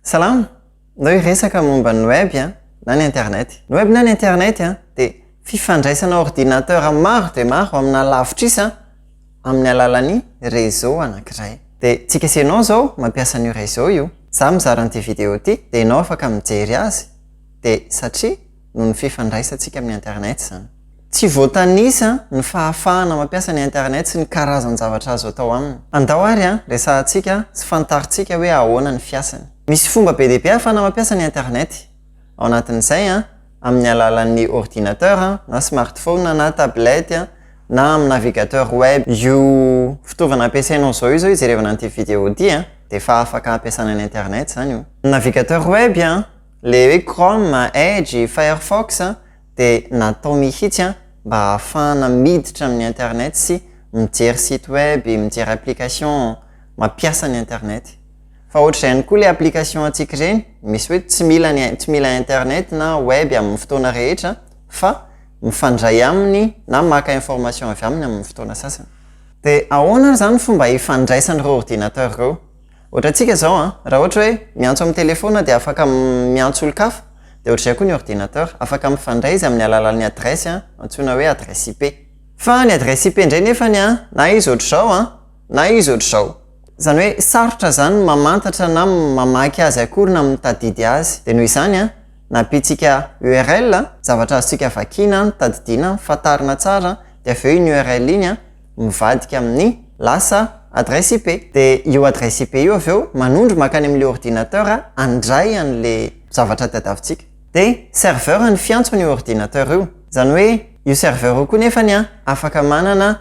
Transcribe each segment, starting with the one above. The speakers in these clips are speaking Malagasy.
Salama, ndao resaka momba ny web na ny internet. Ny web na ny internet dia fifandraisana ordinateur maro dia maro amina lavitra isa amin'ny alalan'ny réseau anankiray. Dia tsika sy ianao zao mampiasa ny réseau io. Za mizara an'ity vidéo ity dia ianao afaka mijery azy dia satria no ny fifandraisantsika amin'ny internet zany. Tsy voatanisa ny fahafahana mampiasa ny internet sy ny karazany zavatra azo atao aminy. Andao ary resahantsika sy fantaritsika hoe ahoana ny fiasany. Misy fomba be dia be ahafahana mampiasa ny internet. Ao anatin'izay amin'ny alalan'ny ordinateur na smartphone na tablette na amin'ny navigateur web. Io fitaovana ampiasainao zao io zao ijerevana an'ity vidéo ity dia efa afaka ampiasana ny internet zany io. Navigateur web le hoe Chrome, Edge, Firefox dia natao mihitsy mba ahafahana miditra amin'ny internet sy mijery site web, mijery application mampiasa ny internet. Fa ohatra ihany koa le application antsika ireny, misy hoe tsy mila internet na web amin'ny fotoana rehetra fa mifandray aminy na maka information avy aminy amin'ny fotoana sasany. Dia ahoana zany fomba hifandraisan'ireo ordinateur ireo? Ohatra antsika zao raha ohatra hoe miantso amin'ny telefona dia afaka miantso olo-kafa, dia ohatra izay koa ny ordinateur afaka mifandray izy amin'ny alalan'ny adresse antsoina hoe adresse IP. Fa ny adresse IP indray nefany na izy ohatr'izao na izy ohatr'izao. Zany hoe sarotra zany mamantatra na mamaky azy akory na mitadidy azy. Dia noho izany nampitsika URL zavatra azontsika vakina, tadidiana, fantarina tsara dia avy eo iny URL iny mivadika amin'ny lasa adresse IP. Dia io adresse IP io avy eo manondro makany amin'ilay ordinateur andray an'ilay zavatra tadiavintsika. Dia serveur ny fiantso ny ordinateur io. Zany hoe io serveur io koa nefany afaka manana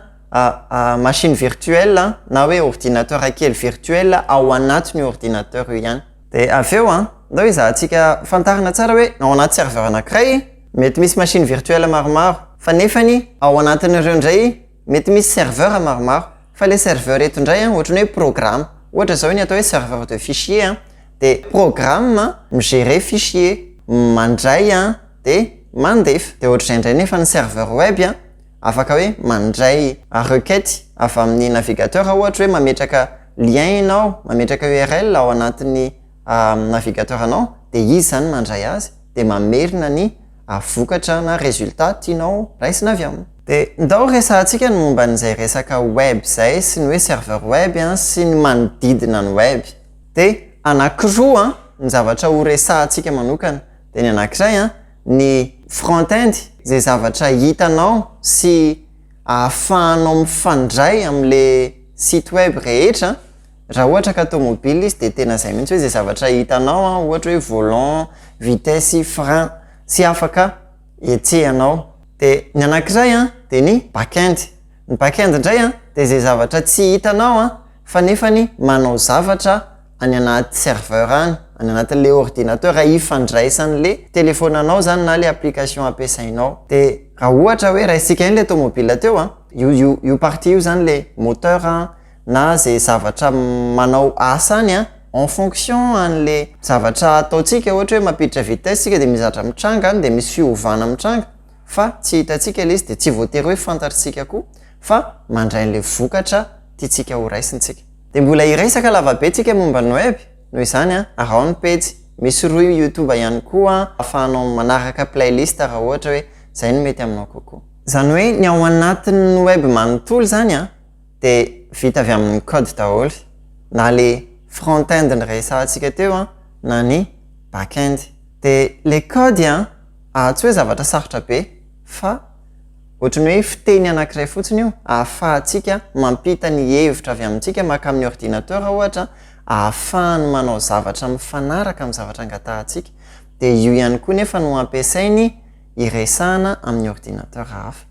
machine virtuelle na hoe ordinateur kely virtuel ao anatin'ny ordinateur io ihany. Dia avy eo ndao izahantsika fantarina tsara hoe ao anaty serveur anankiray mety misy machine virtuelle maromaro fa nefany ao anatin'ireo indray mety misy serveur maromaro fa le serveur eto indray ohatra ny hoe programme. Ohatra zao ny atao hoe serveur de fichier dia programme migérer fichier mandray dia mandefa. Dia ohatra izay indray nefa ny serveur web afaka hoe mandray requête avy amin'ny navigateur ohatra hoe mametraka lien ianao, mametraka URL ao anatin'ny navigateur anao dia izy zany mandray azy dia mamerina ny vokatra na résultat tianao raisina avy aminy. Dia ndao resahantsika ny momba n'izay resaka web zay sy ny hoe serveur web sy ny manodidina ny web. Dia anankiroa ny zavatra ho resahantsika manokana. Dia ny anankiray ny front-end izay zavatra hitanao sy ahafahanao mifandray amin'le site web rehetra. Raha ohatra ka tomobile izy dia tena izay mihitsy hoe izay zavatra hitanao ohatra hoe volant, vitesse, frein sy afaka etsehanao. Dia ny anankiray dia ny back-end. Ny back-end indray dia izay zavatra tsy hitanao fa nefany manao zavatra any anaty serveur any anatin'le ordinateur ifandraisan'le telefonanao zany na le application ampiasainao. Dia raha ohatra hoe raisika iny le tomobile teo io partie io zany le moteur na zay zavatra manao asany en fonction an'le zavatra ataotsika. Ohatra hoe mampiditra vitesse sika dia mizatra mitranga dia misy fiovana mitranga fa tsy hitatsika ilay izy dia tsy voatery hoe fantatritsika koa fa mandray an'le vokatra tiatsika ho raisintsika. Dia mbola hiresaka lavabe tsika momba ny web. Noho izany arao ny page misy roy YouTube ihany koa ahafahanao manaraka playlist raha ohatra hoe izay no mety aminao kokoa. Zany hoe ny ao anatin'ny web manontolo zany dia vita avy amin'ny code daholo na le front-end ny resahantsika teo na ny back-end. Dia le code tsy hoe zavatra sarotra be fa ohatra ny hoe fiteny anankiray fotsiny io ahafahantsika mampita ny hevitra avy amintsika maka amin'ny ordinateur ohatra ahafahany manao zavatra mifanaraka amin'ny zavatra angatahantsika. Dia io ihany koa nefa no ampiasainy hiresahana amin'ny ordinateur hafa.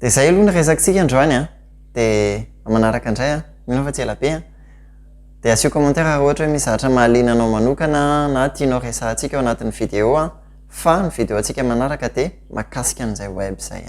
Dia izay aloha ny resakantsika androany dia manaraka indray mino fa tsy ela be dia asio commentaire raha ohatra hoe misy zavatra mahaliana anao manokana na tianao resahantsika ao anatin'ny vidéo fa ny vidéo antsika manaraka dia mahakasika an'izay web zay